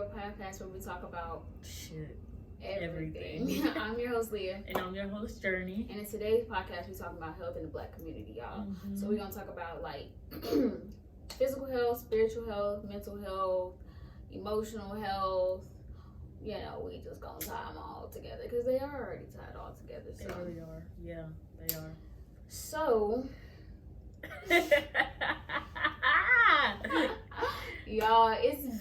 podcast where we talk about shit, everything. I'm your host, Leah. And I'm your host, Journey. And in today's podcast, we're talking about health in the Black community, y'all. Mm-hmm. So we're going to talk about, like, physical health, spiritual health, mental health, emotional health. You know, we just going to tie them all together because they are already tied all together. So. They really are. Yeah, they are. So... Y'all, it's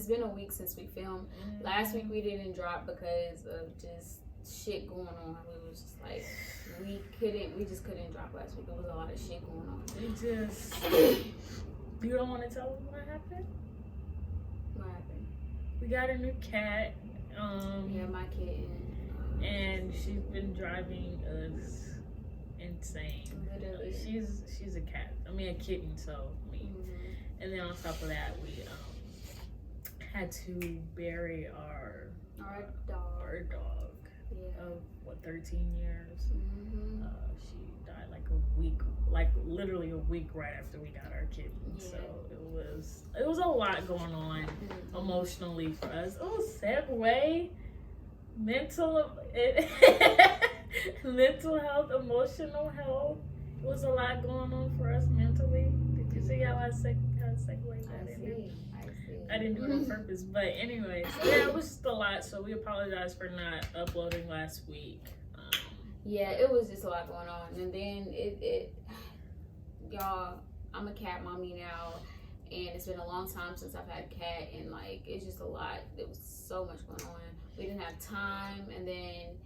been a week since we filmed. Last week we didn't drop because of just shit going on. We was just like, we just couldn't drop last week. There was a lot of shit going on. You don't want to tell them what happened? What happened? We got a new cat. Yeah, my kitten. And she's been driving us insane. Literally. She's a cat. I mean a kitten, so and then on top of that we had to bury our dog of 13 years. She died literally a week right after we got our kitten. So it was a lot going on emotionally for us. Oh, segue. Mental health, emotional health. There was a lot going on for us mentally. Did you see how I segued that in? I see. I didn't do it on purpose, but anyway, so yeah, it was just a lot. So we apologize for not uploading last week. Yeah, it was just a lot going on, and then it y'all, I'm a cat mommy now, and it's been a long time since I've had a cat, and like it's just a lot. There was so much going on. We didn't have time, and then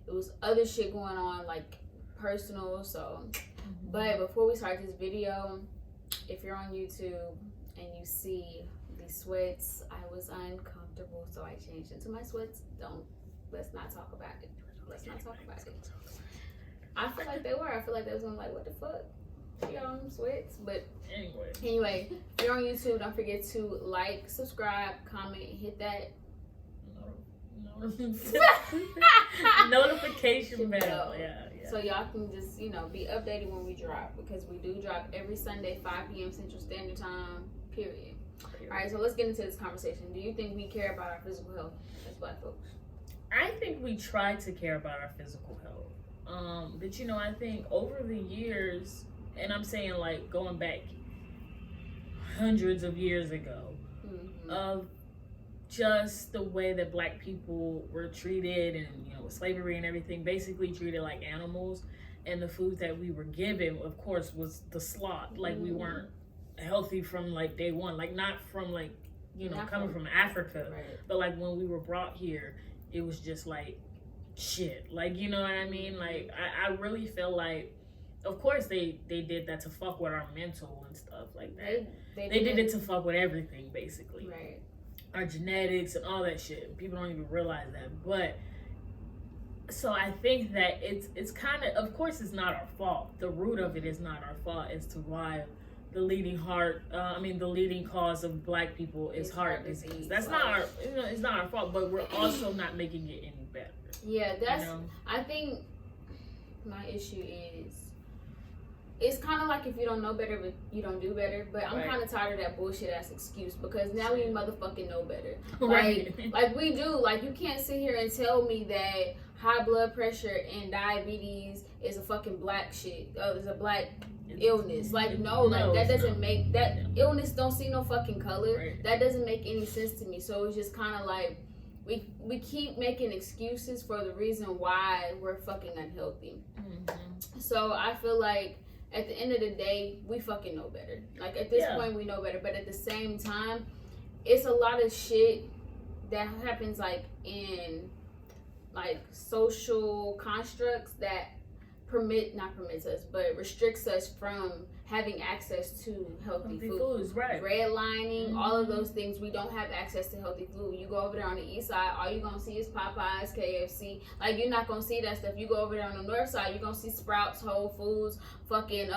it was other shit going on, like personal. So, but before we start this video, if you're on YouTube and you see these sweats, I was uncomfortable, so I changed into my sweats. Let's not talk about it. I feel like they were. I feel like they was on like, what the fuck? She got on them sweats. But anyway, if you're on YouTube, don't forget to like, subscribe, comment, hit that notification bell. Yeah. So y'all can just, be updated when we drop, because we do drop every Sunday, 5 p.m. Central Standard Time, period. All right, so let's get into this conversation. Do you think we care about our physical health as Black folks? I think we try to care about our physical health. But I think over the years, and I'm saying like going back hundreds of years ago, of just the way that Black people were treated, and with slavery and everything, basically treated like animals, and the food that we were given, of course, was the slop. Like we weren't healthy from like day one, like not from like coming from Africa, right. But like when we were brought here, it was just like shit, like you know what I mean. Like I really feel like, of course they did that to fuck with our mental and stuff like that. They did it to fuck with everything, basically, right? Our genetics and all that shit. People don't even realize that. But so I think that it's kind of course it's not our fault. The root of it is not our fault as to why the leading cause of Black people is heart disease. That's not our, it's not our fault, but we're also not making it any better. Yeah, I think my issue is, it's kind of like if you don't know better, but you don't do better. But I'm kind of tired of that bullshit ass excuse, because now we motherfucking know better. Like we do. Like you can't sit here and tell me that high blood pressure and diabetes is a fucking Black shit. Oh, it's a Black illness. Like that doesn't make that illness don't see no fucking color. Right. That doesn't make any sense to me. So it's just kind of like we keep making excuses for the reason why we're fucking unhealthy. So I feel like at the end of the day, we fucking know better. Like at this point, we know better. But at the same time, it's a lot of shit that happens like in like social constructs that restricts us from having access to healthy foods, right? Redlining, all of those things. We don't have access to healthy food. You go over there on the east side, all you're gonna see is Popeyes, KFC. Like you're not gonna see that stuff. You go over there on the north side, you're gonna see Sprouts, Whole Foods, fucking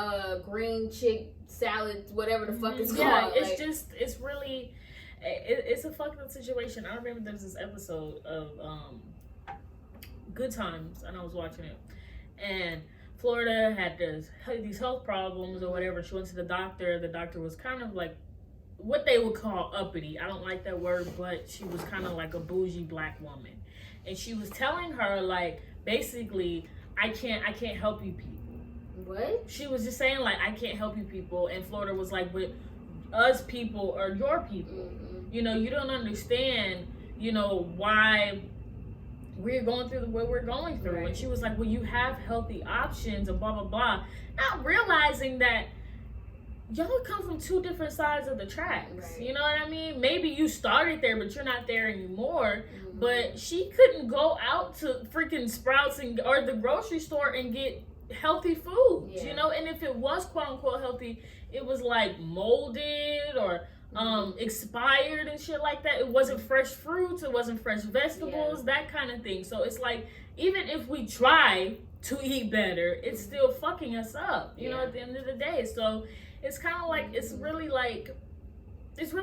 green chick salad, whatever the fuck it's called. Yeah, it's really, it's a fucked up situation. I remember there was this episode of Good Times, and I was watching it, and Florida had these health problems or whatever. She went to the doctor. The doctor was kind of like what they would call uppity. I don't like that word, but she was kind of like a bougie black woman. And she was telling her, like, basically, I can't help you people. What? She was just saying, like, I can't help you people. And Florida was like, but us people are your people. Mm-hmm. You know, you don't understand, you know, why we're going through what we're going through. Right. And she was like, well, you have healthy options and blah, blah, blah. Not realizing that y'all come from two different sides of the tracks. Right. You know what I mean? Maybe you started there, but you're not there anymore. Mm-hmm. But she couldn't go out to freaking Sprouts or the grocery store and get healthy food. Yeah. You know? And if it was quote unquote healthy, it was like molded or expired and shit like that. It wasn't fresh fruits, it wasn't fresh vegetables, that kind of thing. So it's like, even if we try to eat better, it's still fucking us up, you know, at the end of the day. So it's kind of like, it's really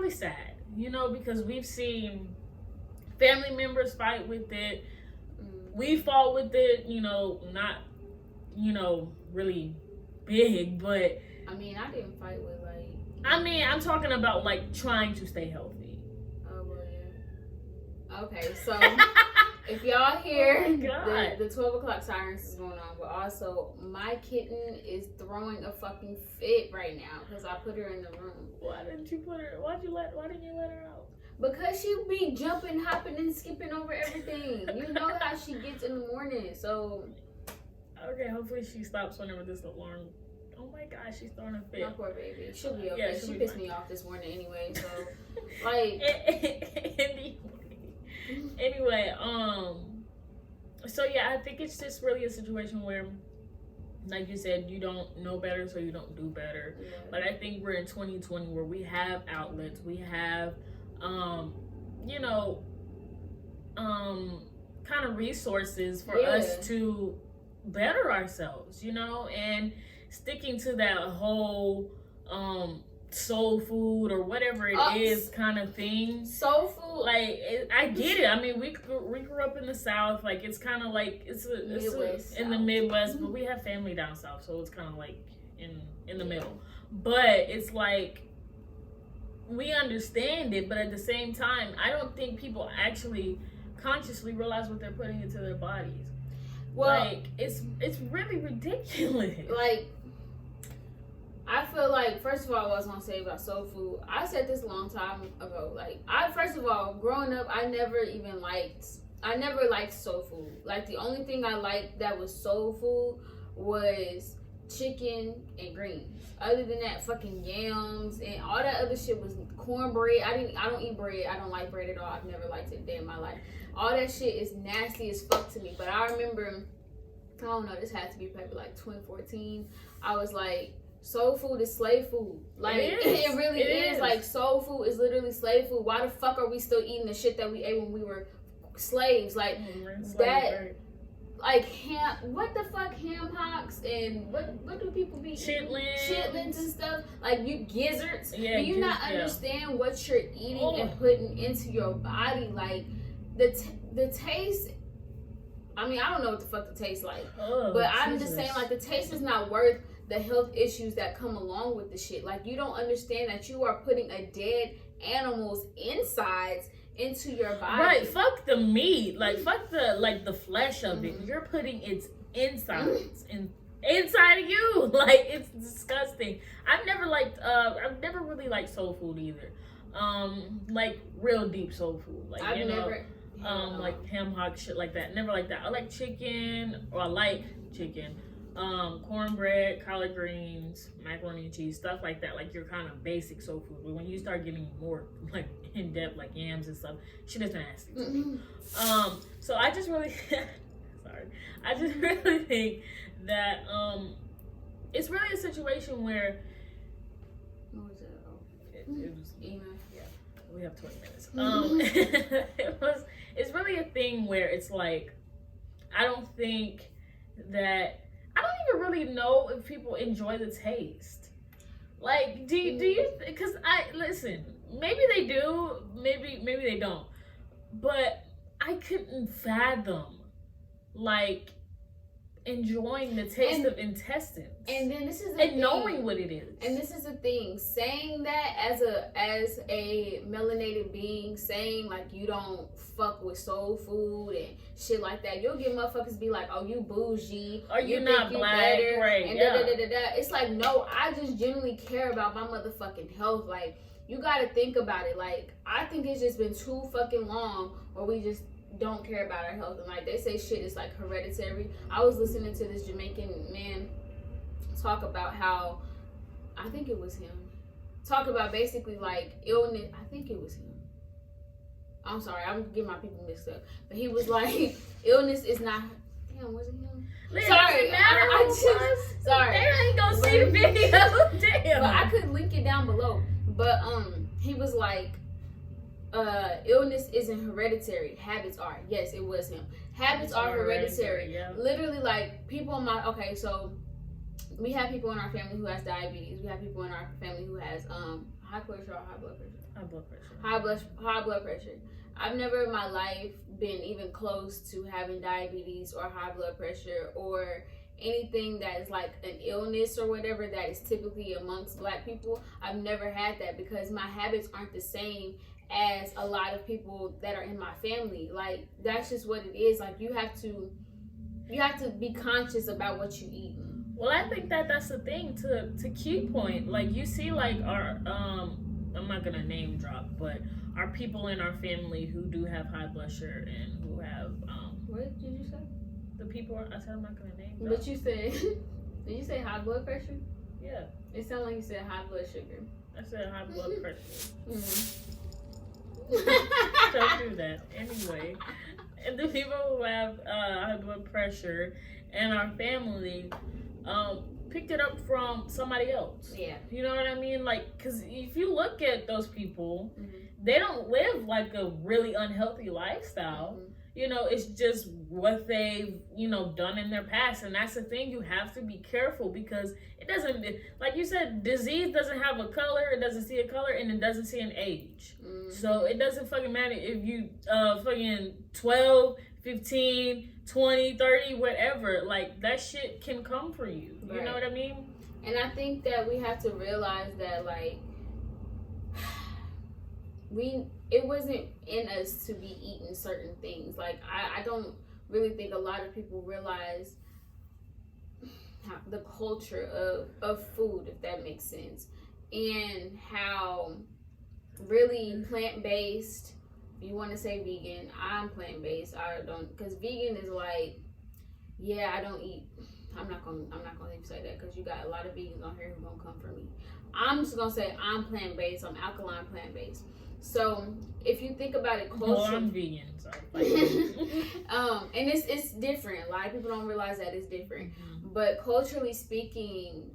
sad, you know, because we've seen family members fight with it. We fought with it, you know, not, you know, really big, but I mean, I didn't fight with, like, I'm talking about, like, trying to stay healthy. Oh, well, yeah. Okay, so if y'all hear the 12 o'clock sirens is going on, but also my kitten is throwing a fucking fit right now because I put her in the room. Why didn't you why didn't you let her out? Because she be jumping, hopping, and skipping over everything. You know how she gets in the morning, so. Okay, hopefully she stops whenever this alarm. Oh my gosh, she's throwing a fit. My poor baby. She'll be okay. She pissed me off this morning anyway, so like anyway, so yeah, I think it's just really a situation where, like you said, you don't know better, so you don't do better. Yeah. But I think we're in 2020 where we have outlets, we have you know, kind of resources for us to better ourselves, you know, and sticking to that whole soul food or whatever it is kind of thing. Soul food, like I get it. I mean, we grew up in the South. Like it's kind of like it's in the Midwest, but we have family down South, so it's kind of like in the middle. But it's like we understand it, but at the same time, I don't think people actually consciously realize what they're putting into their bodies. Well, like it's really ridiculous. Like, I feel like, first of all, what I was gonna say about soul food, I said this a long time ago. Like, first of all, growing up, I never liked soul food. Like, the only thing I liked that was soul food was chicken and greens. Other than that, fucking yams and all that other shit was cornbread. I don't eat bread. I don't like bread at all. I've never liked it a day in my life. All that shit is nasty as fuck to me. But I remember, I don't know, this had to be probably like 2014. I was like, soul food is slave food. Like, it really is. Like, soul food is literally slave food. Why the fuck are we still eating the shit that we ate when we were slaves? Like, that, like, what the fuck, ham hocks and what do people be eating? Chitlins and stuff. Like, you gizzards. Yeah, do you not understand what you're eating and putting into your body? Like, the taste, I mean, I don't know what the fuck the taste like. But I'm just saying, like, the taste is not worth the health issues that come along with the shit. Like, you don't understand that you are putting a dead animal's insides into your body. Right, fuck the meat. Like, fuck the flesh of it. You're putting its insides inside of you. Like, it's disgusting. I've never really liked soul food either. Like real deep soul food. Like, I've never like ham hock shit like that. Never like that. I like chicken, cornbread, collard greens, macaroni and cheese, stuff like that. Like your kind of basic soul food. But when you start getting more like in depth, like yams and stuff, shit is nasty to me. So I just really I just really think that it's really a situation where what was it? It was we have 20 minutes. It's really a thing where it's like, I don't even really know if people enjoy the taste. Like, do you, because listen, maybe they do, maybe they don't, but I couldn't fathom, like, enjoying the taste of intestines. And then this is knowing what it is. And this is the thing, saying that as a melanated being, saying like you don't fuck with soul food and shit like that, you'll get motherfuckers be like, oh, you bougie, or you're not black, right? And da. It's like, no, I just genuinely care about my motherfucking health. Like, you gotta think about it. Like, I think it's just been too fucking long where we just don't care about our health. And like they say, shit is like hereditary. I was listening to this Jamaican man talk about how, I think it was him, talk about basically like illness. I think it was him. I'm sorry, I'm getting my people mixed up. But he was like, illness is not. Damn, was it him? Sorry, sorry. They ain't gonna see the video. Damn. But I could link it down below. But he was like, illness isn't hereditary. Habits are. Yes, it was him. Habits are hereditary. Yeah. Literally, like people in my so we have people in our family who has diabetes. We have people in our family who has high pressure or high blood pressure. High blood pressure. I've never in my life been even close to having diabetes or high blood pressure or anything that is like an illness or whatever that is typically amongst black people. I've never had that because my habits aren't the same as a lot of people that are in my family. Like, that's just what it is. Like, you have to be conscious about what you eat. Well, I think that's the thing to key point. Like, you see, like, our I'm not gonna name drop, but our people in our family who do have high blood sugar and who have what did you say? The people I said I'm not gonna name drop. But you said did you say high blood pressure? Yeah. It sounded like you said high blood sugar. I said high blood pressure. Don't do that. Anyway, and the people who have high blood pressure in our family picked it up from somebody else. Yeah. You know what I mean? Like, because if you look at those people, they don't live like a really unhealthy lifestyle. You know, it's just what they've, done in their past. And that's the thing. You have to be careful because it doesn't, like you said, disease doesn't have a color. It doesn't see a color and it doesn't see an age. So it doesn't fucking matter if you fucking 12, 15, 20, 30, whatever. Like, that shit can come for you. Right. You know what I mean? And I think that we have to realize that, like, it wasn't in us to be eating certain things. Like, I don't really think a lot of people realize the culture of food, if that makes sense, and how really plant-based. If you want to say vegan, I'm plant-based. I don't, because vegan is like, yeah, I don't eat. I'm not gonna even say that because you got a lot of vegans on here who gonna come for me. I'm just gonna say I'm plant-based. I'm alkaline plant-based. So if you think about it closer, well, I'm vegan, so and it's different. A lot of people don't realize that it's different. But culturally speaking,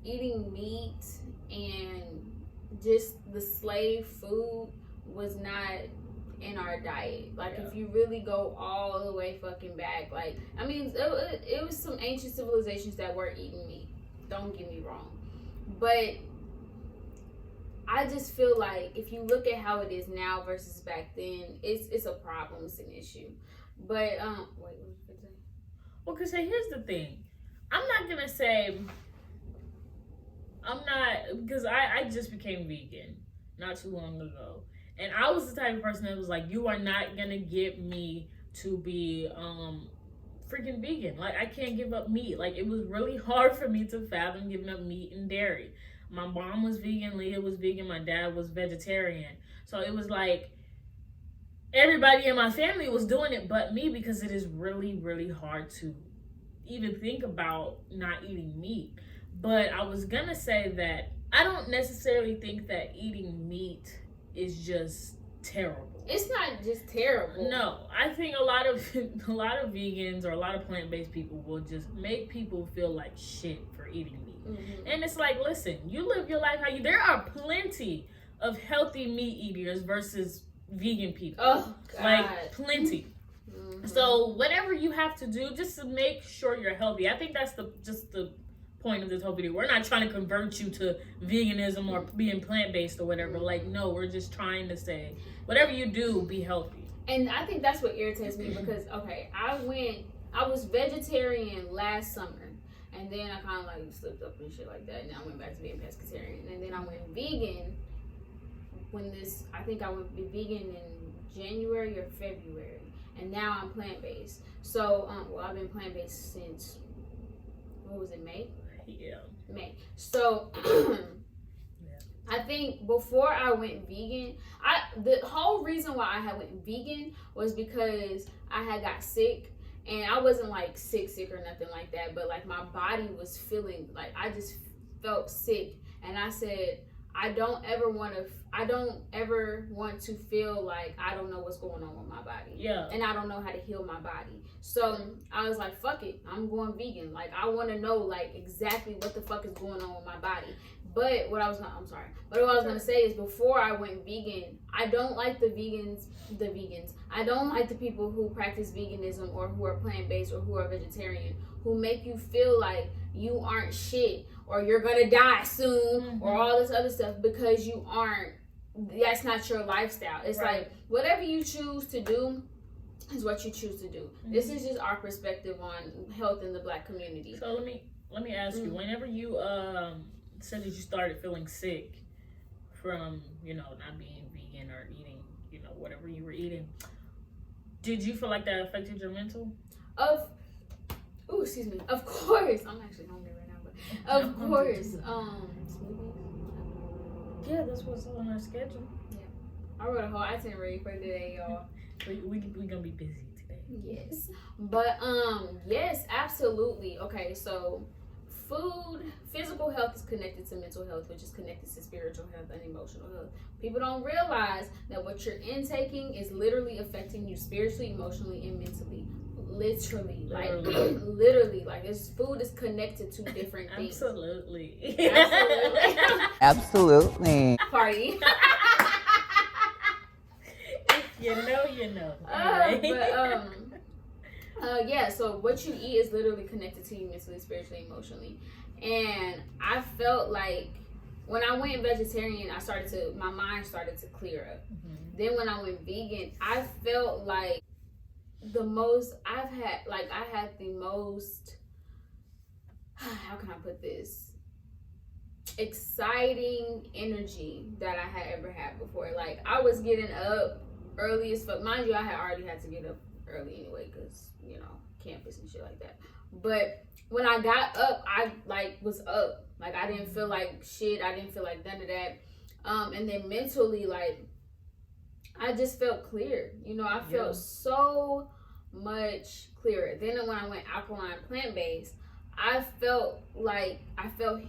eating meat and just the slave food was not in our diet. Like, if you really go all the way fucking back, like, I mean, it was some ancient civilizations that were eating meat. Don't get me wrong, but I just feel like if you look at how it is now versus back then, it's a problem. It's an issue. But wait, what was you saying? Well, cause here's the thing. I'm not gonna say because I just became vegan not too long ago, and I was the type of person that was like, you are not gonna get me to be freaking vegan. Like, I can't give up meat. Like, it was really hard for me to fathom giving up meat and dairy. My mom was vegan, Leah was vegan, my dad was vegetarian. So it was like everybody in my family was doing it but me, because it is really, really hard to even think about not eating meat. But I was gonna say that I don't necessarily think that eating meat is just terrible. It's not just terrible. No, I think a lot of vegans or a lot of plant-based people will just make people feel like shit for eating meat. And it's like, listen, you live your life how there are plenty of healthy meat eaters versus vegan people. Oh, God. Like, plenty. So whatever you have to do just to make sure you're healthy. I think that's just the point of this whole video. We're not trying to convert you to veganism or being plant-based or whatever. Like, no, we're just trying to say, whatever you do, be healthy. And I think that's what irritates me because, okay, I went I was vegetarian last summer, and then I kind of like slipped up and shit like that, and then I went back to being pescatarian, and then I went vegan I think I went vegan in January or February, and now I'm plant-based. So, well, I've been plant-based since, what was it, May? Yeah. May. So, I think before I went vegan, the whole reason why I had went vegan was because I had got sick, and I wasn't like sick or nothing like that, but like my body was feeling like I just felt sick, and I said I don't ever want to feel like I don't know what's going on with my body. Yeah. And I don't know how to heal my body. So I was like, fuck it, I'm going vegan. Like, I want to know like exactly what the fuck is going on with my body. But what I was gonna say is, before I went vegan, I don't like the vegans. I don't like the people who practice veganism or who are plant-based or who are vegetarian, who make you feel like you aren't shit or you're gonna die soon or all this other stuff because you aren't. That's not your lifestyle. It's like whatever you choose to do is what you choose to do. This is just our perspective on health in the Black community. So let me ask you, whenever you said that you started feeling sick from, not being vegan or eating, whatever you were eating, did you feel like that affected your mental? Excuse me. Of course. I'm actually hungry right now, but of course. Smoothies. Yeah, that's what's on our schedule. Yeah. I wrote a whole itinerary for today, y'all. we gonna be busy today. Yes. But yes, absolutely. Okay, so physical health is connected to mental health, which is connected to spiritual health and emotional health. People don't realize that what you're intaking is literally affecting you spiritually, emotionally, and mentally. Literally, like this food is connected to different things. Absolutely. Absolutely. Party. You know. Yeah, so what you eat is literally connected to you mentally, spiritually, emotionally. And I felt like when I went vegetarian, my mind started to clear up. Then when I went vegan, I felt like I had the most, how can I put this, exciting energy that I had ever had before. Like, I was getting up early as fuck. Mind you, I had already had to get up early anyway, because, campus and shit like that. But when I got up, I was up. Like, I didn't feel like shit. I didn't feel like none of that. And then mentally, I just felt clear. I felt so much clearer. Then when I went alkaline plant-based, I felt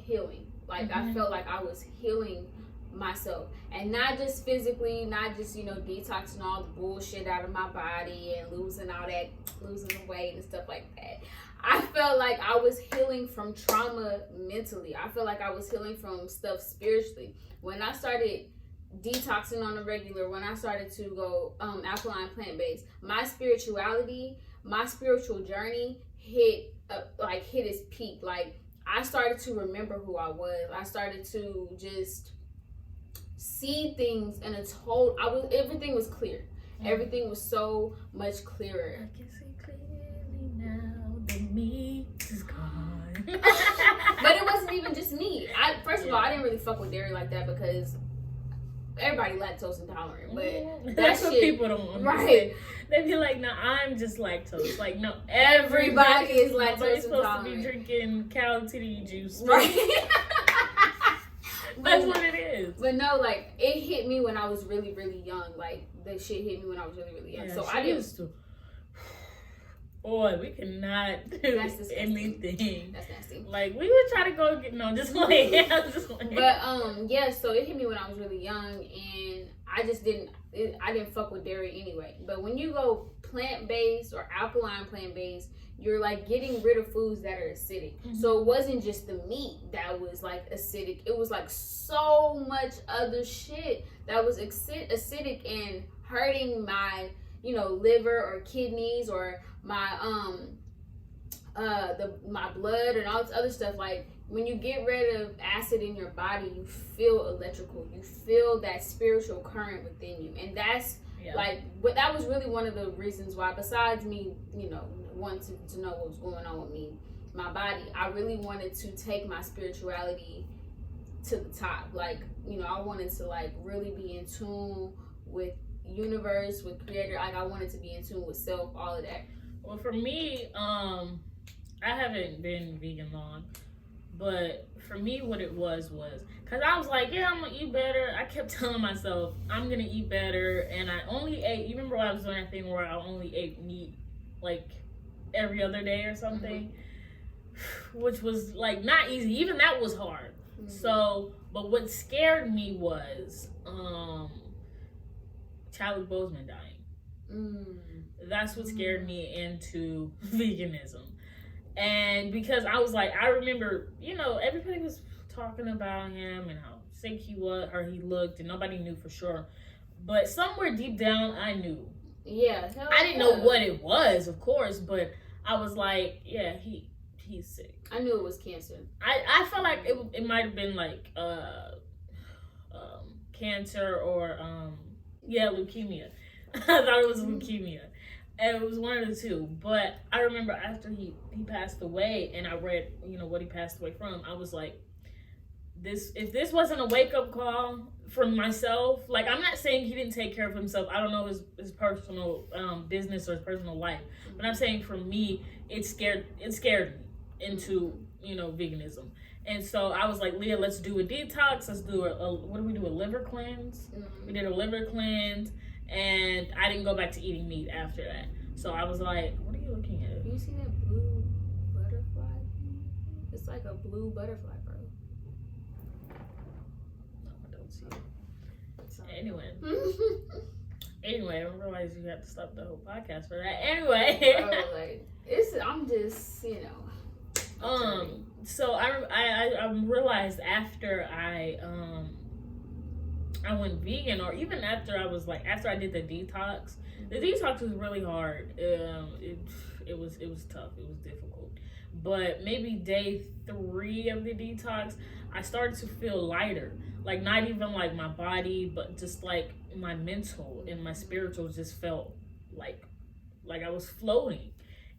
healing. I felt like I was healing myself, and not just physically, not just detoxing all the bullshit out of my body and losing the weight and stuff like that. I felt like I was healing from trauma mentally. I felt like I was healing from stuff spiritually. When I started detoxing on the regular, when I started to go alkaline plant-based, my spirituality, my spiritual journey hit its peak. Like, I started to remember who I was. I started to just see things in everything was clear. Everything was so much clearer. I can see clearly now the meat is gone. But it wasn't even just me. First of all, I didn't really fuck with dairy like that because everybody lactose intolerant, but that's what people don't understand. Right? They be like, "No, I'm just lactose." Like, no, everybody is lactose Nobody's supposed intolerant. to be drinking cow titty juice, right? That's what it is. But no, it hit me when I was really, really young. Like, the shit hit me when I was really, really young. Yeah, so I used to. Boy, we cannot do anything. That's nasty. Like, we would try to go get just like But yeah, so it hit me when I was really young, and I just didn't fuck with dairy anyway. But when you go plant-based or alkaline plant-based, you're getting rid of foods that are acidic. So it wasn't just the meat that was acidic. It was so much other shit that was acidic and hurting my liver or kidneys or my my blood and all this other stuff. Like, when you get rid of acid in your body, you feel electrical. You feel that spiritual current within you, and that's Yeah. Like, but that was really one of the reasons why, besides me, you know, wanting to know what was going on with me, my body, I really wanted to take my spirituality to the top. Like, you know, I wanted to like really be in tune with universe, with creator. Like, I wanted to be in tune with self, all of that. Well, for me, I haven't been vegan long, but for me, what it was because I was like, yeah, I'm gonna eat better. I kept telling myself I'm gonna eat better, and I only ate. You remember when I was doing that thing where I only ate meat like every other day or something, which was like not easy. Even that was hard. So, but what scared me was Chadwick Boseman dying. That's what scared me into veganism. And because I was like, I remember, you know, everybody was talking about him and how sick he was or he looked, and nobody knew for sure. But somewhere deep down, I knew. Yeah. I didn't know what it was, of course, but I was like, yeah, he's sick. I knew it was cancer. I felt like it might have been like cancer or leukemia. I thought it was leukemia. And it was one of the two. But I remember after he passed away and I read, you know, what he passed away from, I was like, if this wasn't a wake-up call for myself, like, I'm not saying he didn't take care of himself. I don't know his personal business or his personal life. But I'm saying for me, it scared me into, you know, veganism. And so I was like, Leah, let's do a detox. Let's do what do we do? A liver cleanse. We did a liver cleanse, and I didn't go back to eating meat after that. So I was like, what are you looking at? Do you see that blue butterfly? It's like a blue butterfly, bro. No, I don't see it. Anyway, I realized you have to stop the whole podcast for that. Anyway. Bro, like, I'm just, you know. So I realized after I went vegan, or even after I did the detox. The detox was really hard. It was tough. It was difficult. But maybe day 3 of the detox, I started to feel lighter. Like, not even like my body, but just like my mental and my spiritual just felt like I was floating.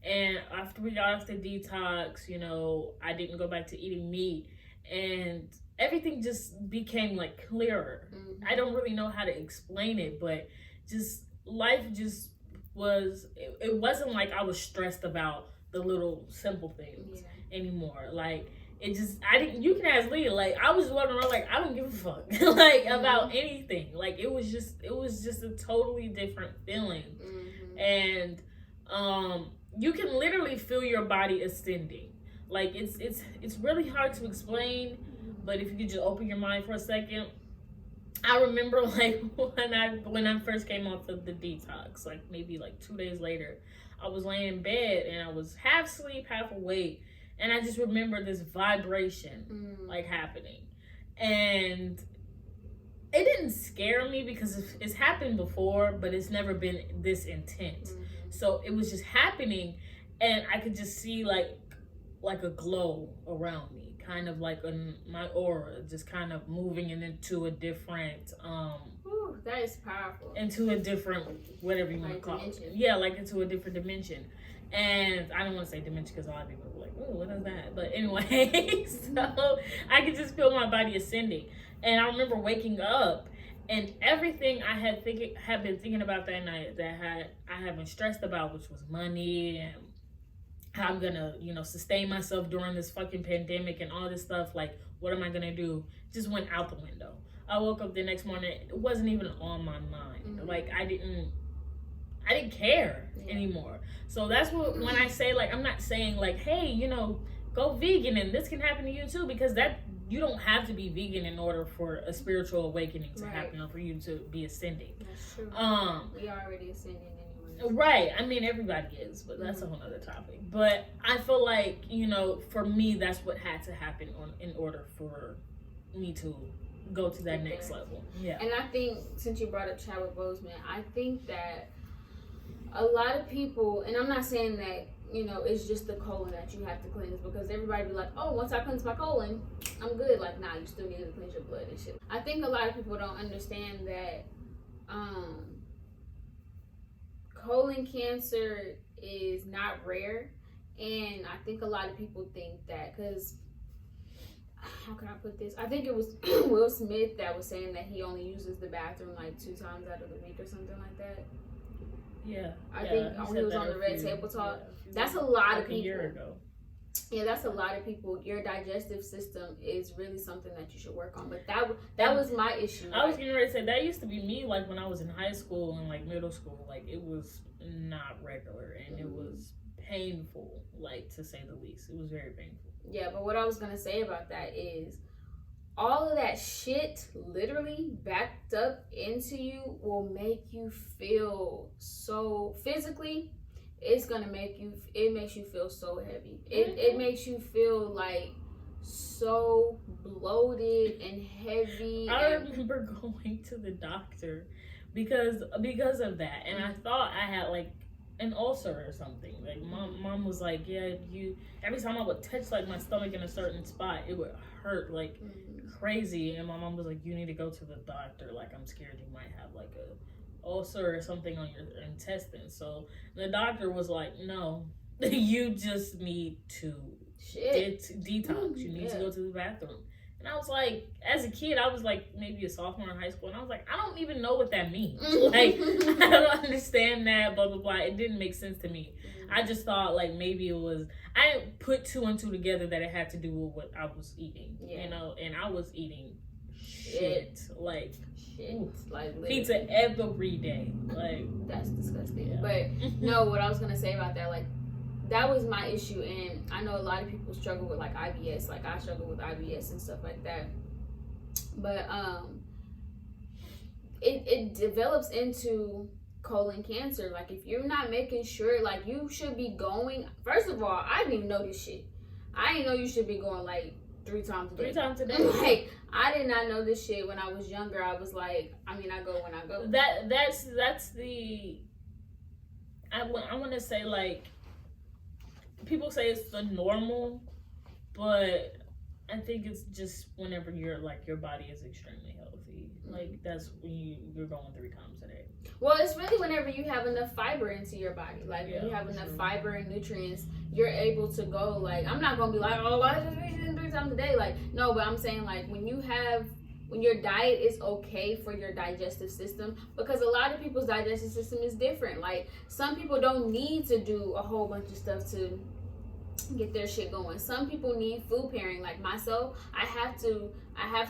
And after we got off the detox, you know, I didn't go back to eating meat, and everything just became like clearer. I don't really know how to explain it, but just life just was, it wasn't like I was stressed about the little simple things anymore. Like, you can ask Leah, like, I was walking around like, I don't give a fuck, like, about anything. Like, it was just a totally different feeling. And, you can literally feel your body ascending. Like, it's really hard to explain, but if you could just open your mind for a second. I remember, like, when I first came off of the detox, like, maybe like 2 days later, I was laying in bed and I was half asleep, half awake, and I just remember this vibration like happening, and it didn't scare me because it's happened before, but it's never been this intense. So it was just happening, and I could just see like a glow around me, kind of like my aura just kind of moving into a different Ooh, that is powerful. Into a different, whatever you want to call it. Yeah, like into a different dimension. And I don't want to say dimension because a lot of people are like, oh, what is that? But anyway, so I could just feel my body ascending. And I remember waking up, and everything I had been thinking about that night that I had been stressed about, which was money and how I'm gonna, you know, sustain myself during this fucking pandemic and all this stuff, like, what am I gonna do, just went out the window. I woke up the next morning, it wasn't even on my mind. Like, I didn't care anymore. So that's when I say, like, I'm not saying like, hey, you know, go vegan and this can happen to you too, because that, you don't have to be vegan in order for a spiritual awakening to happen or for you to be ascending. That's true. We are already ascending anyway. Right. I mean, everybody is, but that's a whole other topic. But I feel like, you know, for me, that's what had to happen in order for me to go to that next level. Yeah. And I think, since you brought up Chadwick Boseman, I think that a lot of people, and I'm not saying that, you know, it's just the colon that you have to cleanse, because everybody be like, oh, once I cleanse my colon, I'm good. Like, nah, you still need to cleanse your blood and shit. I think a lot of people don't understand that colon cancer is not rare, and I think a lot of people think that because, how can I put this? I think it was Will Smith that was saying that he only uses the bathroom like 2 times out of the week or something like that. Yeah. I think when he was on the Red Table Talk. That's a lot of people. A year ago. Yeah, that's a lot of people. Your digestive system is really something that you should work on. But that was my issue. I was getting ready to say that used to be me, like when I was in high school and like middle school. Like it was not regular and it was painful, like to say the least. It was very painful. Yeah, but what I was gonna say about that is all of that shit literally backed up into you will make you feel so physically. It's gonna make you. It makes you feel so heavy. It makes you feel like so bloated and heavy. I remember going to the doctor because of that, and I thought I had like an ulcer or something. Like mom was like, yeah, you. Every time I would touch like my stomach in a certain spot, it would hurt like crazy. And my mom was like, you need to go to the doctor. Like I'm scared you might have like a ulcer or something on your intestines. So the doctor was like, no, you just need to detox. You need to go to the bathroom. And I was like, as a kid, I was like maybe a sophomore in high school, and I was like, I don't even know what that means. Like, I don't understand that, blah, blah, blah. It didn't make sense to me. I just thought like maybe it was, I didn't put 2 and 2 together that it had to do with what I was eating, you know, and I was eating shit. Like pizza every day. Like, that's disgusting. Yeah. But no, what I was gonna say about that, like, that was my issue, and I know a lot of people struggle with like IBS. Like I struggle with IBS and stuff like that. But it develops into colon cancer. Like if you're not making sure, like you should be going. First of all, I didn't even know this shit. I didn't know you should be going like 3 times a day. 3 times a day. Like I did not know this shit when I was younger. I was like, I mean, I go when I go. That's the. I want to say like. People say it's the normal, but I think it's just whenever you're like your body is extremely healthy. Like that's when you're going 3 times a day. Well, it's really whenever you have enough fiber into your body. Like when you have enough fiber and nutrients, you're able to go. Like I'm not gonna be like, oh, I just eat 3 times a day. Like no, but I'm saying like when your diet is okay for your digestive system, because a lot of people's digestive system is different. Like some people don't need to do a whole bunch of stuff to get their shit going. Some people need food pairing. Like myself, I have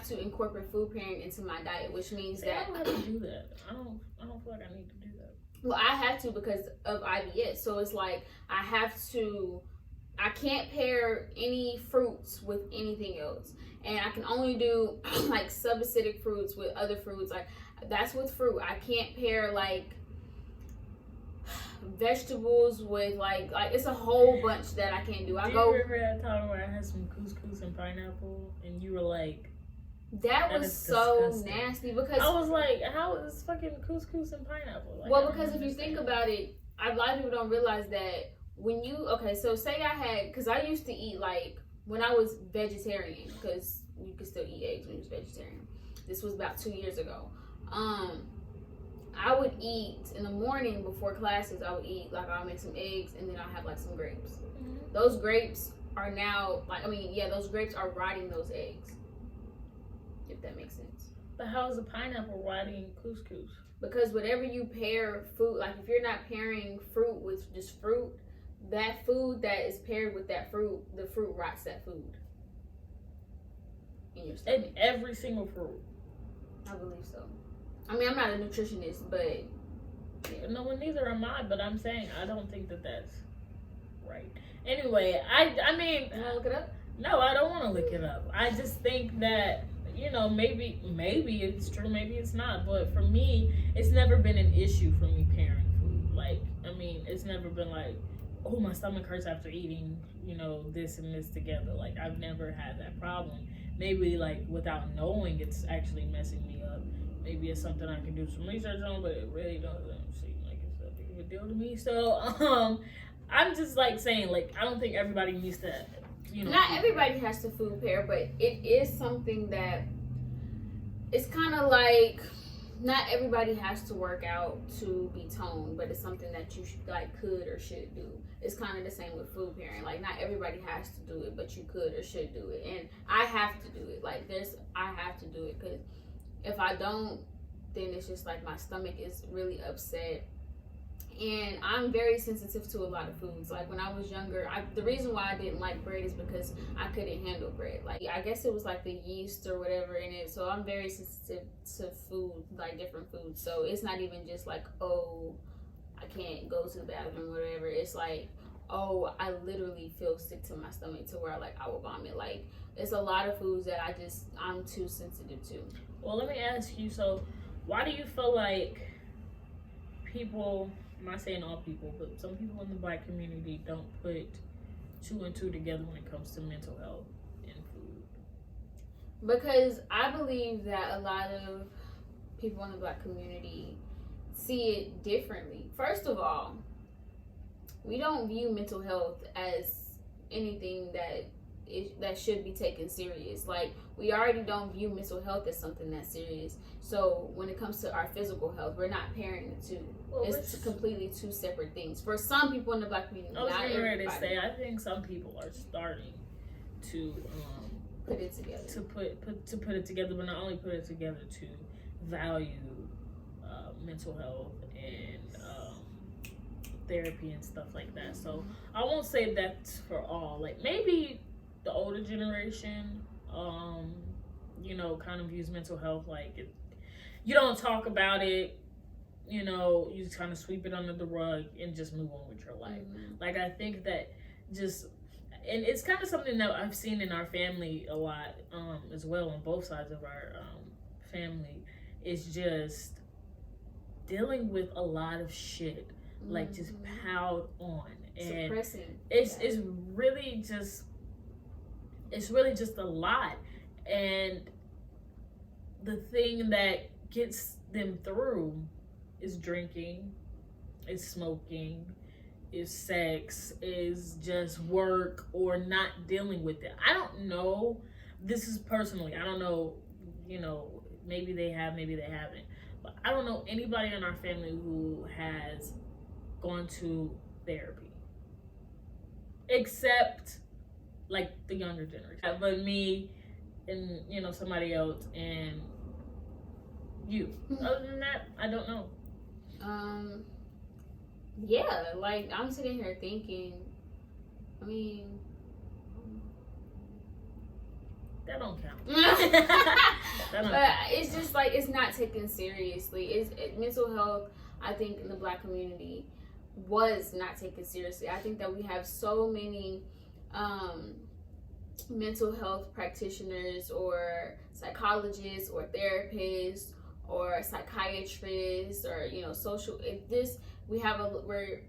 to incorporate food pairing into my diet, which means that I don't have to do that. I don't feel like I need to do that. Well, I have to because of IBS. So it's like I can't pair any fruits with anything else. And I can only do like subacidic fruits with other fruits. Like that's with fruit. I can't pair like vegetables with like it's a whole bunch that I can't do. Do you remember that time where I had some couscous and pineapple and you were like, that was so disgusting. Nasty because I was like, how is fucking couscous and pineapple? Like, well, because if you think about it, a lot of people don't realize that when so say because I used to eat like when I was vegetarian, because you could still eat eggs when you was vegetarian. This was about 2 years ago. I would eat in the morning before classes. I would eat like I'll make some eggs and then I'll have like some grapes. Mm-hmm. Those grapes are now those grapes are rotting those eggs. If that makes sense. But how is a pineapple rotting couscous? Because whatever you pair food, like if you're not pairing fruit with just fruit, that food that is paired with that fruit, the fruit rots that food in your stomach. And every single fruit. I believe so. I mean, I'm not a nutritionist, but yeah. No, well, neither am I. But I'm saying I don't think that that's right. Anyway, I mean, you want to look it up? No, I don't want to look it up. I just think that maybe it's true, maybe it's not. But for me, it's never been an issue for me pairing food. Like, I mean, it's never been like, oh, my stomach hurts after eating, this and this together. Like, I've never had that problem. Maybe like without knowing, it's actually messing me up. Maybe it's something I can do some research on, but it really doesn't seem like it's that big of a deal to me. So, I'm just like saying, like, I don't think everybody needs to, Not everybody has to food pair, but it is something that it's kind of like, not everybody has to work out to be toned, but it's something that you could or should do. It's kind of the same with food pairing. Like, not everybody has to do it, but you could or should do it. And I have to do it. Like, I have to do it, because if I don't, then it's just like my stomach is really upset. And I'm very sensitive to a lot of foods. Like, when I was younger, the reason why I didn't like bread is because I couldn't handle bread. Like, I guess it was like the yeast or whatever in it. So I'm very sensitive to food, like different foods. So it's not even just like, oh, I can't go to the bathroom or whatever. It's like, oh, I literally feel sick to my stomach to where I will vomit. Like, it's a lot of foods that I'm too sensitive to. Well, let me ask you, so why do you feel like people, I'm not saying all people, but some people in the Black community don't put 2 and 2 together when it comes to mental health and food? Because I believe that a lot of people in the Black community see it differently. First of all, we don't view mental health as anything that should be taken serious. Like, we already don't view mental health as something that's serious. So when it comes to our physical health, we're not pairing the two. Well, it's completely two separate things for some people in the Black community. I was getting ready to say, I think some people are starting to put it together. To put it together, but not only put it together, to value mental health and therapy and stuff like that. So I won't say that's for all. Like, maybe the older generation, kind of views mental health like you don't talk about it, you just kind of sweep it under the rug and just move on with your life. Like, I think that and it's kind of something that I've seen in our family a lot, as well, on both sides of our family, is just dealing with a lot lot, like just piled on, and suppressing. It's really just a lot. And the thing that gets them through is drinking, is smoking, is sex, is just work, or not dealing with it. I don't know. This is personally, I don't know, maybe they have, maybe they haven't. But I don't know anybody in our family who has gone to therapy. Except, like, the younger generation. But me and, somebody else and you. Other than that, I don't know. Yeah, like, I'm sitting here thinking, I mean, that don't count. But it's just like, it's not taken seriously. Mental health, I think, in the Black community was not taken seriously. I think that we have so many mental health practitioners or psychologists or therapists or psychiatrists or we're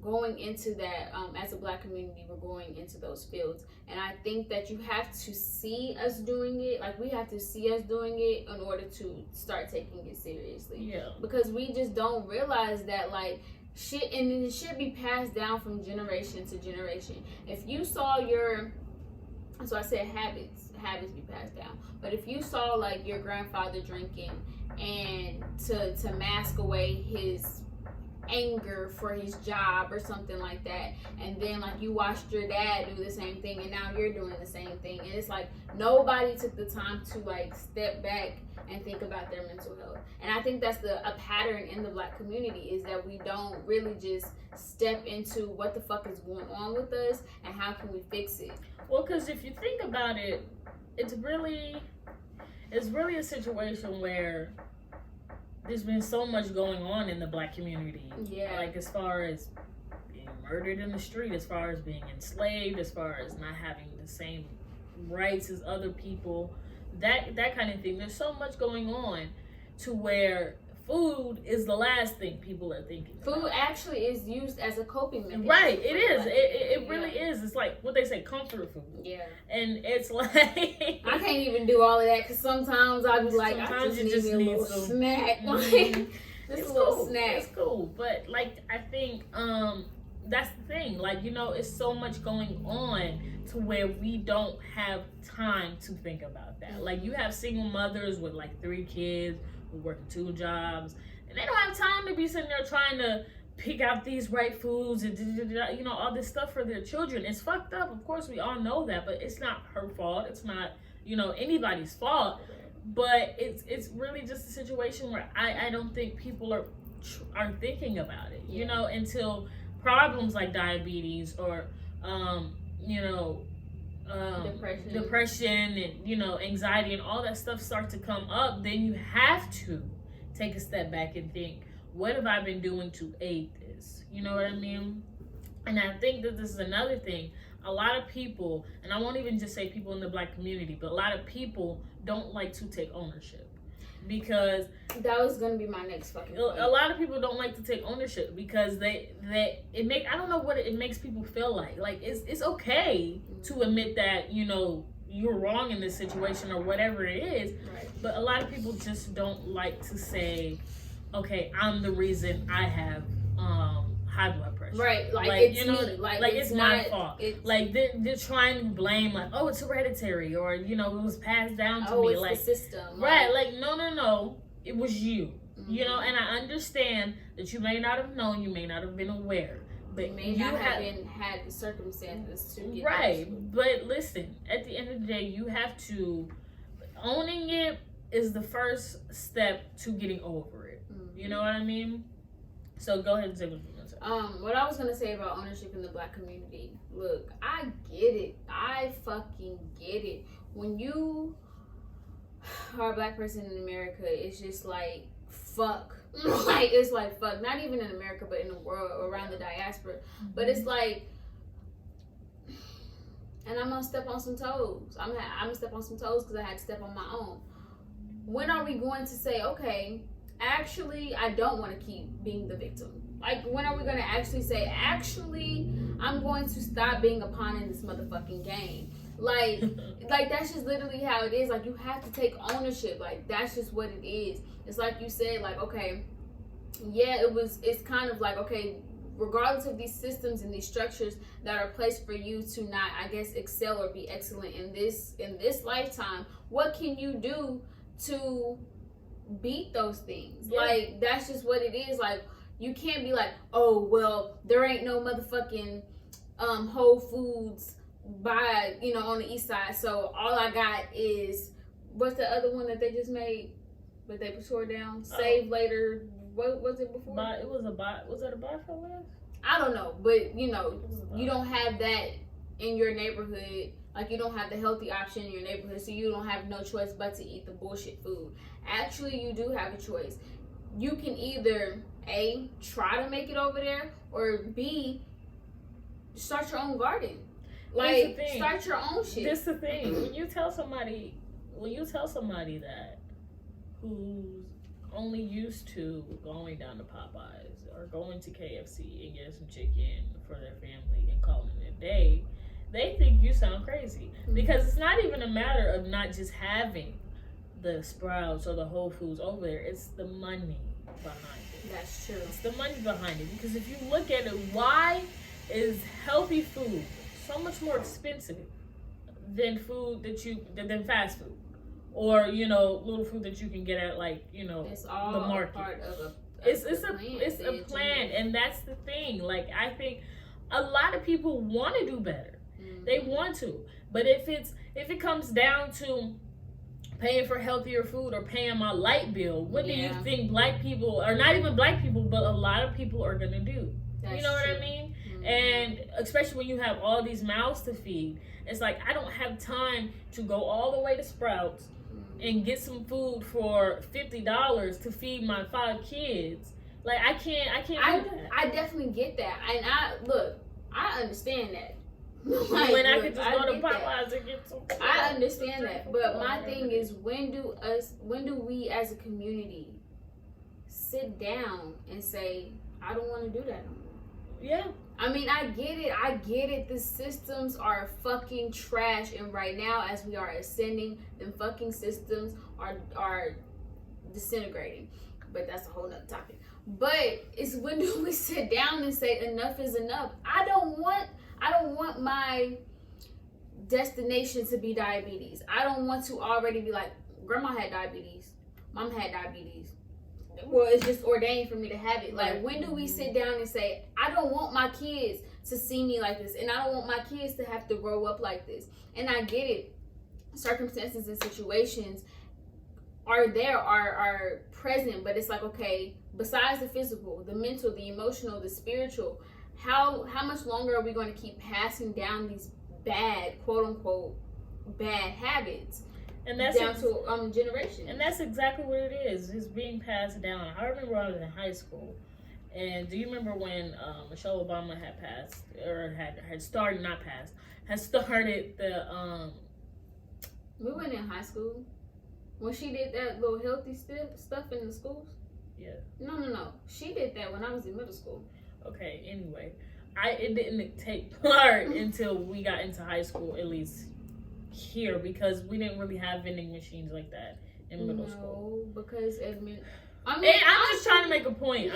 going into that as a Black community. We're going into those fields, and I think that you have to see us doing it. Like, we have to see us doing it in order to start taking it seriously. Yeah, because we just don't realize that, like, shit, and it should be passed down from generation to generation. If you saw so I said habits be passed down. But if you saw, like, your grandfather drinking, and to mask away his anger for his job or something like that, and then, like, you watched your dad do the same thing, and now you're doing the same thing, and it's like nobody took the time to, like, step back and think about their mental health. And I think that's a pattern in the Black community, is that we don't really just step into what the fuck is going on with us and how can we fix it. Well, because if you think about it, it's really a situation where there's been so much going on in the Black community. Yeah. Like, as far as being murdered in the street, as far as being enslaved, as far as not having the same rights as other people, that kind of thing. There's so much going on to where food is the last thing people are thinking about. Food actually is used as a coping mechanism. Right, it is. It really is. It's like what they say, comfort food. Yeah. And it's like... I can't even do all of that, because sometimes I be like, I just need a little snack. Just a little snack. It's cool. But, like, I think that's the thing. Like, it's so much going on to where we don't have time to think about that. Like, you have single mothers with, like, 3 kids who working 2 jobs, and they don't have time to be sitting there trying to pick out these right foods and you know, all this stuff for their children. It's fucked up. Of course, we all know that, but it's not her fault. It's not, you know, anybody's fault. But it's really just a situation where I don't think people are thinking about it, you know, until problems like diabetes or you know, depression and, you know, anxiety and all that stuff start to come up. Then you have to take a step back and think, what have I been doing to aid this? You know what I mean? And I think that this is another thing. A lot of people, and I won't even just say people in the Black community, but a lot of people don't like to take ownership. Because that was gonna be my next fucking point. A lot of people don't like to take ownership because I don't know what it makes people feel like. Like it's okay to admit that, you know, you're wrong in this situation or whatever it is. Right. But a lot of people just don't like to say, okay, I'm the reason I have high blood pressure. Right, like it's, you know, me. Like it's my fault. Like they're trying to blame, like, oh, it's hereditary, or, you know, it was passed down to me. It's like the system. Right, like no, it was you. You know, and I understand that you may not have known, you may not have been aware, but you may not have had the circumstances to get right. But listen, at the end of the day, you have to, owning it is the first step to getting over it. You know what I mean? So go ahead and say what you want to say. What I was gonna say about ownership in the Black community. Look, I get it. I fucking get it. When you are a Black person in America, it's just like fuck. Like it's like fuck. Not even in America, but in the world, around the diaspora. But it's like, and I'm gonna step on some toes. I'm gonna step on some toes because I had to step on my own. When are we going to say, okay, actually, I don't want to keep being the victim? Like, when are we going to actually say, actually, I'm going to stop being a pawn in this motherfucking game? Like that's just literally how it is. Like, you have to take ownership. Like, that's just what it is. It's like you said, like, okay, yeah, it's kind of like, okay, regardless of these systems and these structures that are placed for you to not, I guess, excel or be excellent in this lifetime, what can you do to beat those things? Yeah. Like, that's just what it is. Like, you can't be like, oh, well, there ain't no motherfucking Whole Foods by, you know, on the east side, so all I got is, what's the other one that they just made but they tore down? Save Later. What was it before? Was that a buy for less? I don't know, but you know, you don't have that in your neighborhood. Like, you don't have the healthy option in your neighborhood, so you don't have no choice but to eat the bullshit food. Actually, you do have a choice. You can either A, try to make it over there, or B, start your own garden. Like, start your own shit. This the thing. When you tell somebody that who's only used to going down to Popeyes or going to KFC and getting some chicken for their family and calling it a day, they think you sound crazy. Because it's not even a matter of not just having the Sprouts or the Whole Foods over there. It's the money behind it. That's true. It's the money behind it. Because if you look at it, why is healthy food so much more expensive than than fast food? Or, you know, little food that you can get at, like, you know, it's all the market. Part of it's a plan, and that's the thing. Like, I think a lot of people want to do better. They want to, but if it comes down to paying for healthier food or paying my light bill, what do you think Black people, or not even Black people, but a lot of people are gonna do? That's you know true. What I mean? And especially when you have all these mouths to feed, it's like, I don't have time to go all the way to Sprouts and get some food for $50 to feed my 5 kids. Like, I can't do that. I definitely get that, and I understand that. Like, when I could just go to Popeyes and get some. I understand that, but my thing is, when do we as a community sit down and say, I don't want to do that no more? Yeah. I mean, I get it. The systems are fucking trash, and right now, as we are ascending, them fucking systems are disintegrating. But that's a whole nother topic. But it's, when do we sit down and say enough is enough? I don't want my destination to be diabetes. I don't want to already be like, grandma had diabetes. Mom had diabetes. Well, it's just ordained for me to have it. Like, when do we sit down and say, I don't want my kids to see me like this, and I don't want my kids to have to grow up like this? And I get it. Circumstances and situations are present, but it's like, okay, besides the physical, the mental, the emotional, the spiritual, how much longer are we going to keep passing down these bad, quote unquote, bad habits? And that's down to generation. And that's exactly what it is. It's being passed down. I remember when I was in high school. And do you remember when Michelle Obama had passed, or had started the we went in high school when she did that little healthy stuff in the schools? Yeah. No. She did that when I was in middle school. Okay, anyway. It didn't take part until we got into high school, at least here, because we didn't really have vending machines like that in middle school. No, because I'm just trying to make a point.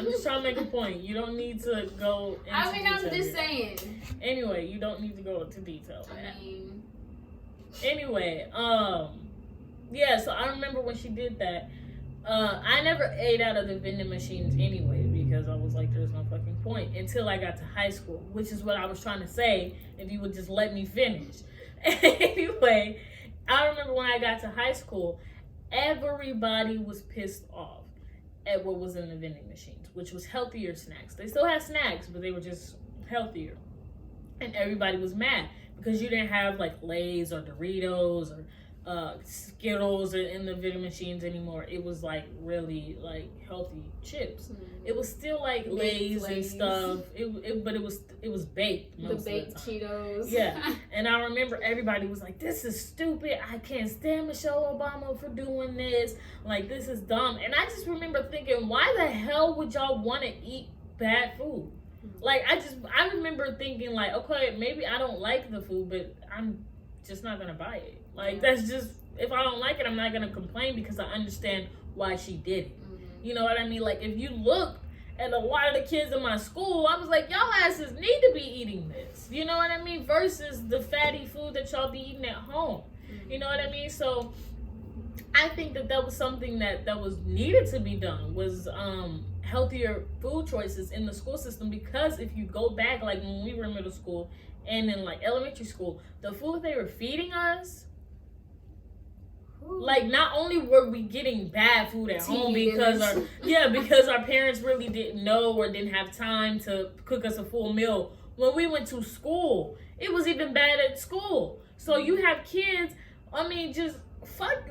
You don't need to go into I'm just saying. Anyway, you don't need to go into detail. Anyway, yeah, so I remember when she did that. I never ate out of the vending machines anyway, because I was like, there's no fucking point, until I got to high school, which is what I was trying to say, if you would just let me finish. Anyway, I remember when I got to high school, everybody was pissed off at what was in the vending machines, which was healthier snacks. They still had snacks, but they were just healthier. And everybody was mad because you didn't have like Lay's or Doritos or Skittles in the vending machines anymore. It was like really like healthy chips. It was still like Lay's and stuff. But it was baked. The baked Cheetos. Yeah. And I remember everybody was like, "This is stupid. I can't stand Michelle Obama for doing this. Like, this is dumb." And I just remember thinking, why the hell would y'all want to eat bad food? Like, I remember thinking like, okay, maybe I don't like the food, but I'm just not gonna buy it. Like, that's just, if I don't like it, I'm not gonna complain because I understand why she did it. You know what I mean? Like, if you look at a lot of the kids in my school, I was like, y'all asses need to be eating this. You know what I mean? Versus the fatty food that y'all be eating at home. You know what I mean? So I think that was something that was needed to be done, was healthier food choices in the school system. Because if you go back, like when we were in middle school and in like elementary school, the food they were feeding us, like, not only were we getting bad food at home because our parents really didn't know or didn't have time to cook us a full meal. When we went to school, it was even bad at school. So you have kids, I mean, just fuck.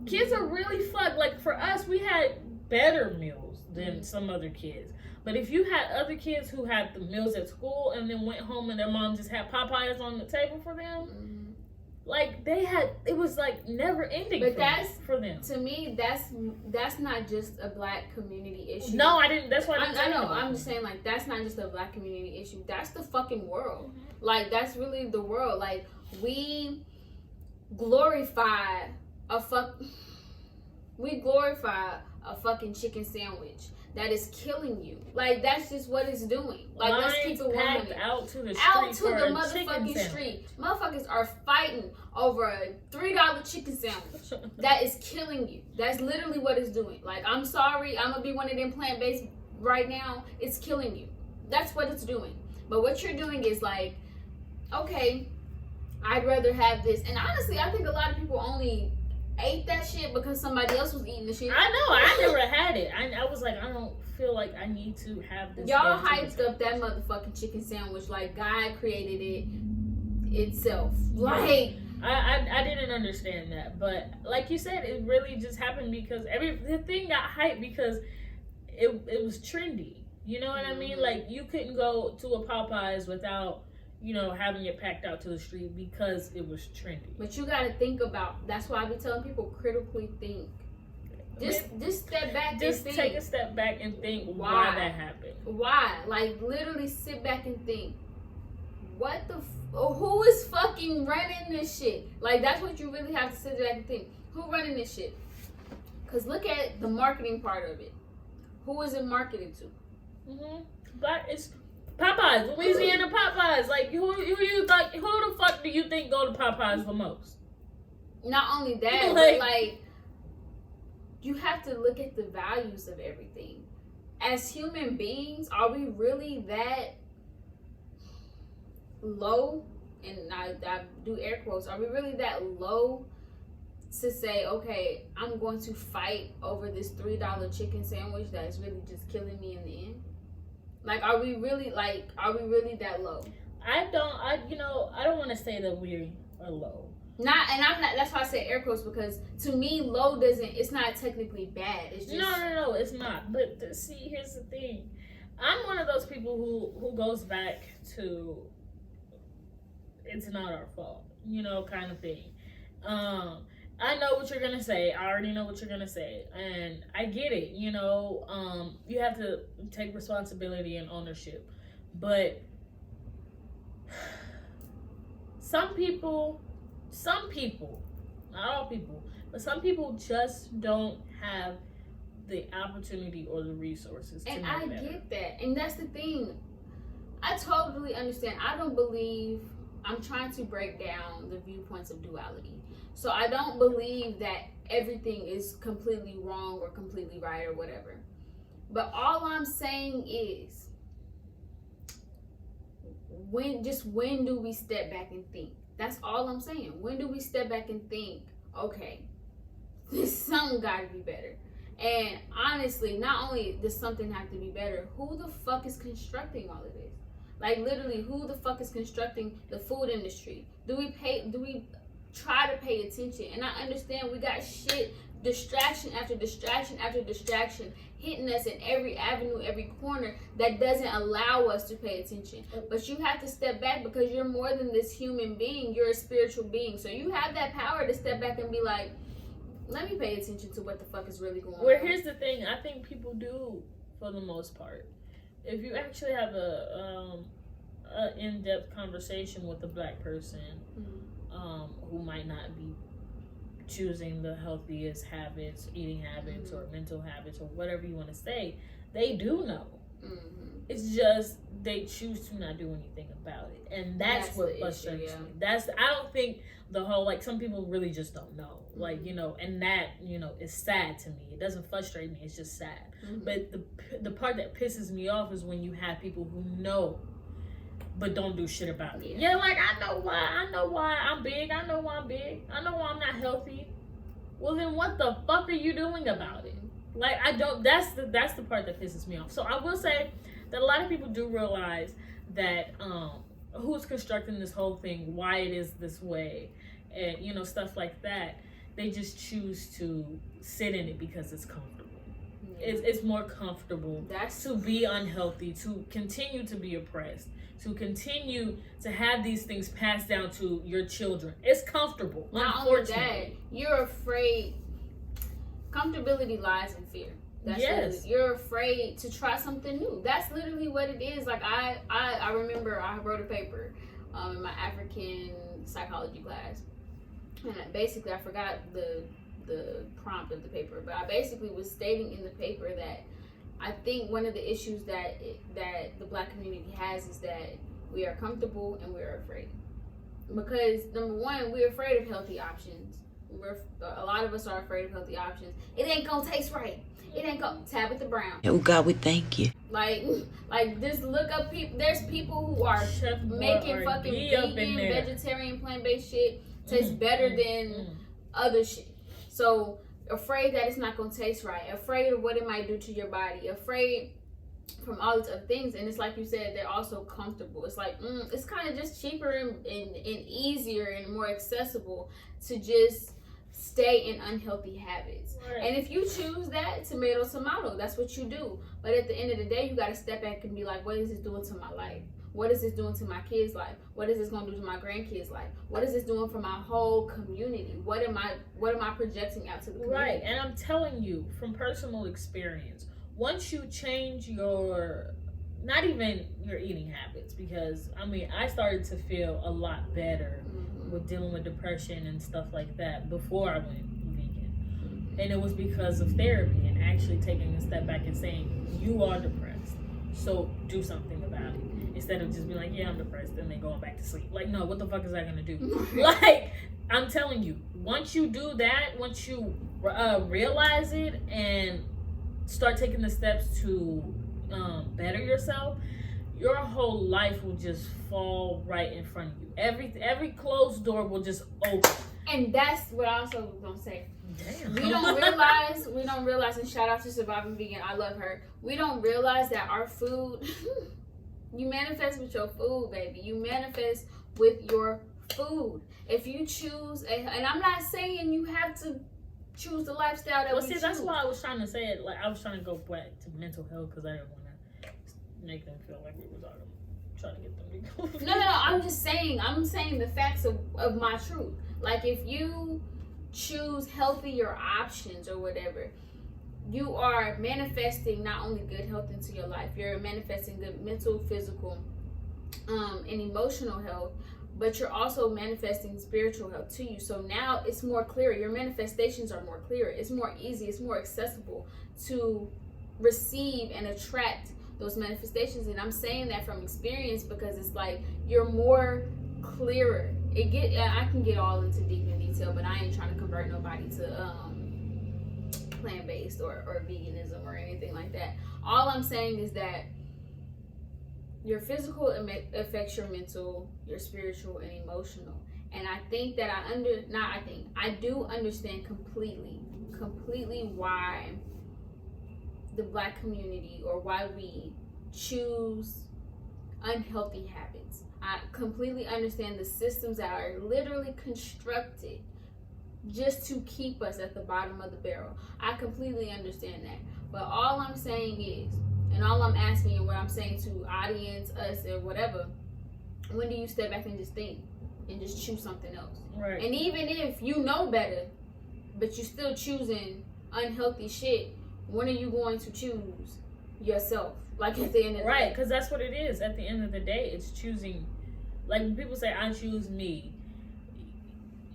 Kids are really fucked. Like, for us, we had better meals than some other kids. But if you had other kids who had the meals at school and then went home and their mom just had Popeyes on the table for them, like, it was like never ending. But for them. To me, that's not just a black community issue. No, I didn't. That's why I know. I'm just saying, like, that's not just a black community issue. That's the fucking world. Like, that's really the world. Like, we glorify a fucking chicken sandwich that is killing you. Like, that's just what it's doing. Like, let's keep it 100. Out to the motherfucking street. Motherfuckers are fighting over a $3 chicken sandwich that is killing you. That's literally what it's doing. Like, I'm sorry, I'm gonna be one of them plant-based right now. It's killing you. That's what it's doing. But what you're doing is like, okay, I'd rather have this. And honestly, I think a lot of people only ate that shit because somebody else was eating the shit. I know. I never had it. I was like, I don't feel like I need to have this. Y'all hyped up that motherfucking chicken sandwich like God created it itself. Like, I didn't understand that, but like you said, it really just happened because the thing got hyped because it was trendy. You know what I mean? Like, you couldn't go to a Popeyes without, you know, having it packed out to the street because it was trendy. But you got to think about, that's why I be telling people, critically think. Just step back and think. Take a step back and think why that happened. Why? Like, literally sit back and think. Who is fucking running this shit? Like, that's what you really have to sit back and think. Who running this shit? Because look at the marketing part of it. Who is it marketed to? But it's Popeyes, Louisiana Popeyes. Like, who the fuck do you think go to Popeyes the most? Not only that, but like, you have to look at the values of everything. As human beings, are we really that low? And I do air quotes. Are we really that low to say, okay, I'm going to fight over this $3 chicken sandwich that is really just killing me in the end? Like, are we really that low? I don't want to say that we are low. That's why I say air quotes, because to me, low it's not technically bad. It's just... No, it's not. But see, here's the thing. I'm one of those people who goes back to, it's not our fault, kind of thing. I know what you're gonna say. I already know what you're gonna say, and I get it. You have to take responsibility and ownership, but some people, not all people, but some people just don't have the opportunity or the resources to and know better. Get that, and that's the thing. I totally understand. I don't believe. I'm trying to break down the viewpoints of duality. So I don't believe that everything is completely wrong or completely right or whatever. But all I'm saying is, when do we step back and think? That's all I'm saying. When do we step back and think, okay, this something got to be better? And honestly, not only does something have to be better, who the fuck is constructing all of this? Like, literally, who the fuck is constructing the food industry? Do we try to pay attention? And I understand we got shit, distraction after distraction after distraction, hitting us in every avenue, every corner, that doesn't allow us to pay attention. But you have to step back, because you're more than this human being. You're a spiritual being. So you have that power to step back and be like, let me pay attention to what the fuck is really going on. Well, here's the thing. I think people do, for the most part. If you actually have a in-depth conversation with a black person, who might not be choosing the healthiest habits, eating habits, or mental habits, or whatever you want to say, they do know. It's just they choose to not do anything about it, and that's what frustrates me. I don't think the whole, like, some people really just don't know, like, and that is sad to me. It doesn't frustrate me, it's just sad. But the part that pisses me off is when you have people who know but don't do shit about it. Yeah, like, I know why I'm big. I know why I'm big. I know why I'm not healthy. Well, then what the fuck are you doing about it? Like, I don't. That's the part that pisses me off. So I will say that a lot of people do realize that who's constructing this whole thing, why it is this way, and stuff like that. They just choose to sit in it because it's comfortable. It's more comfortable to be unhealthy, to continue to be oppressed, to continue to have these things passed down to your children. It's comfortable. Not only that, you're afraid. Comfortability lies in fear. That's you're afraid to try something new. That's literally what it is. Like, I remember I wrote a paper in my African psychology class, and basically I forgot the prompt of the paper, but I basically was stating in the paper that I think one of the issues that the black community has is that we are comfortable and we're afraid. Because number one, we're afraid of healthy options. A lot of us are afraid of healthy options. It ain't gonna taste right. It ain't gonna Tabitha Brown. Oh God, we thank you. Like just look up people. There's people who are making fucking vegan, vegetarian, plant-based shit taste better than other shit. So afraid that it's not gonna taste right, afraid of what it might do to your body, afraid from all these other things. And it's like you said, they're also comfortable. It's like it's kind of just cheaper and easier and more accessible to just stay in unhealthy habits. Right. And if you choose that, tomato, that's what you do. But at the end of the day, you got to step back and be like, what is this doing to my life? What is this doing to my kids' life? What is this going to do to my grandkids' life? What is this doing for my whole community? What am I projecting out to the community? Right, and I'm telling you from personal experience, once you change not even your eating habits, because I started to feel a lot better with dealing with depression and stuff like that before I went vegan. And it was because of therapy and actually taking a step back and saying, you are depressed, so do something about it. instead of just being like, yeah, I'm depressed, and then going back to sleep. Like, no, what the fuck is that gonna do? Like, I'm telling you, once you do that, once you realize it and start taking the steps to better yourself, your whole life will just fall right in front of you. Every closed door will just open. And that's what I also was gonna say. Damn. We don't realize, and shout out to Surviving Vegan, I love her. We don't realize that our food, you manifest with your food, baby. You manifest with your food. If you choose, and I'm not saying you have to choose the lifestyle that we choose. That's why I was trying to say it. Like, I was trying to go back to mental health because I didn't want to make them feel like we were trying to get them to go. No, I'm just saying, the facts of my truth. Like, if you choose healthier options or whatever, you are manifesting not only good health into your life, you're manifesting good mental, physical, and emotional health, but you're also manifesting spiritual health to you. So now it's more clear. Your manifestations are more clear. It's more easy. It's more accessible to receive and attract those manifestations. And I'm saying that from experience because it's like you're more clearer. I can get all into deep in detail, but I ain't trying to convert nobody to plant-based or veganism or anything like that. All I'm saying is that your physical affects your mental, your spiritual, and emotional. And I think that I do understand completely why the Black community, or why we choose unhealthy habits. I completely understand the systems that are literally constructed just to keep us at the bottom of the barrel. I completely understand that. But all I'm saying is, and all I'm asking, and what I'm saying to audience, us, or whatever, when do you step back and just think and just choose something else? Right. And even if you know better, but you're still choosing unhealthy shit, when are you going to choose yourself? Like, at the end of the day. Right, because that's what it is. At the end of the day, it's choosing. Like, when people say, I choose me.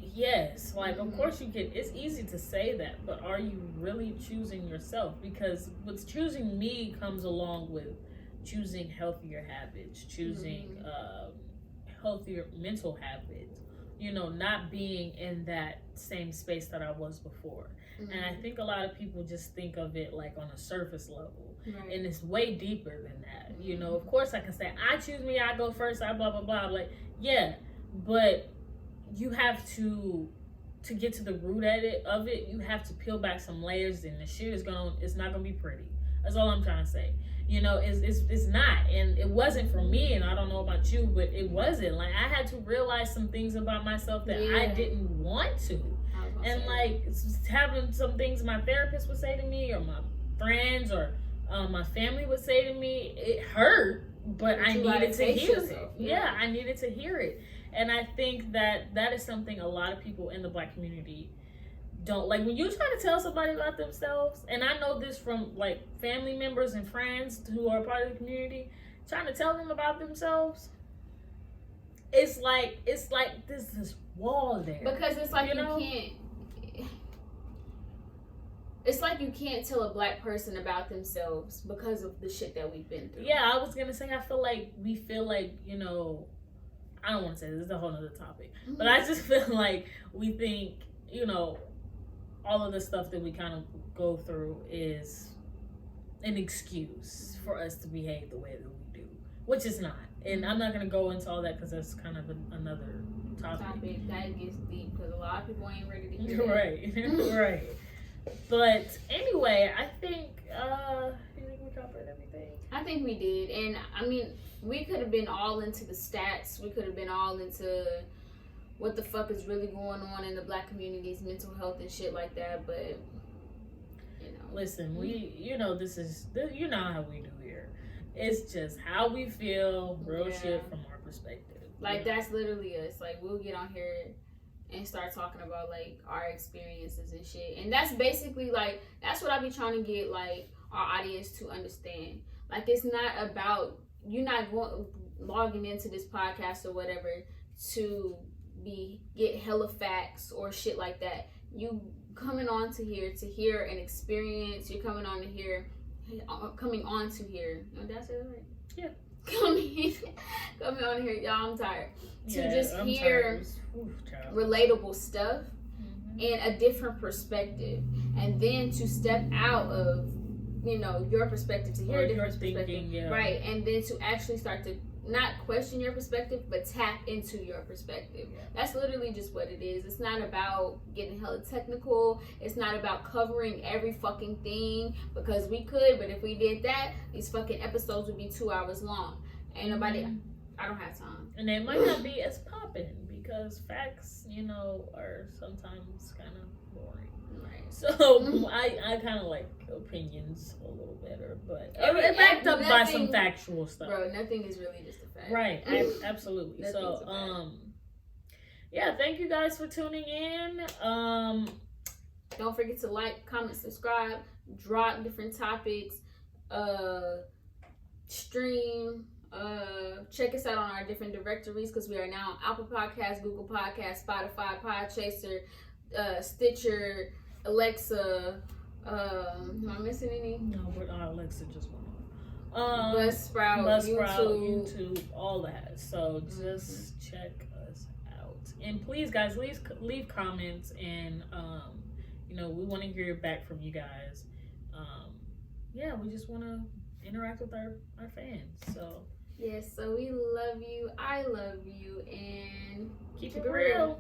Yes, like, of course you can. It's easy to say that, but are you really choosing yourself? Because what's choosing me comes along with choosing healthier habits, choosing healthier mental habits, not being in that same space that I was before. And I think a lot of people just think of it like on a surface level. Right. And it's way deeper than that. Of course I can say, I choose me, I go first, I blah, blah, blah. Like, yeah, but you have to get to the root of it, you have to peel back some layers, and the shit it's not gonna be pretty. That's all I'm trying to say. It's not, and it wasn't for me, and I don't know about you, but it wasn't. Like, I had to realize some things about myself that I didn't want to. And like, having some things my therapist would say to me, or my friends, or my family would say to me, it hurt, but I needed to hear it. Yeah, I needed to hear it. And I think that is something a lot of people in the Black community don't like. When you try to tell somebody about themselves, and I know this from like family members and friends who are part of the community, trying to tell them about themselves, it's like there's this wall there. Because it's like it's like you can't tell a Black person about themselves because of the shit that we've been through. Yeah, I was gonna say, I feel like I don't want to say this is a whole nother topic, but I just feel like we think, all of the stuff that we kind of go through is an excuse for us to behave the way that we do, which is not. And I'm not going to go into all that because that's kind of another topic. That gets deep because a lot of people ain't ready to hear that. Right, right. But anyway, I think, you think we covered everything? I think we did. And I mean, we could have been all into the stats. We could have been all into what the fuck is really going on in the Black community's mental health and shit like that. But, listen, this is, how we do here. It's just how we feel, real shit from our perspective. Like, that's literally us. Like, we'll get on here and start talking about, like, our experiences and shit. And that's basically, like, that's what I be trying to get, like, our audience to understand. Like, it's not about, you're not logging into this podcast or whatever to get hella facts or shit like that. You coming on to here to hear an experience. You're coming on to here. Did I say that right? Yeah. come on here, y'all. I'm tired. Yeah, To just hear relatable stuff and a different perspective, and then to step out of, you know, your perspective to hear a different perspective, right? And then to actually start to not question your perspective, but tap into your perspective. Yeah. That's literally just what it is. It's not about getting hella technical. It's not about covering every fucking thing, because we could, but if we did that, these fucking episodes would be 2 hours long. Ain't nobody, I don't have time. And they might not be as popping, because facts, you know, are sometimes kind of boring. Right. So I kind of like opinions a little better, but backed up by some factual stuff. Bro, nothing is really just a fact. Right. Absolutely. So, yeah, thank you guys for tuning in. Don't forget to like, comment, subscribe, drop different topics, stream. Check us out on our different directories, because we are now on Apple Podcasts, Google Podcasts, Spotify, PodChaser, Stitcher, Alexa. Am I missing any? No, but Alexa just went on. BUZZSPROUT, YouTube, all that. So just check us out, and please, guys, leave comments, and you know, we want to hear back from you guys. Yeah, we just want to interact with our fans. So. Yes, so we love you. I love you, and keep it real.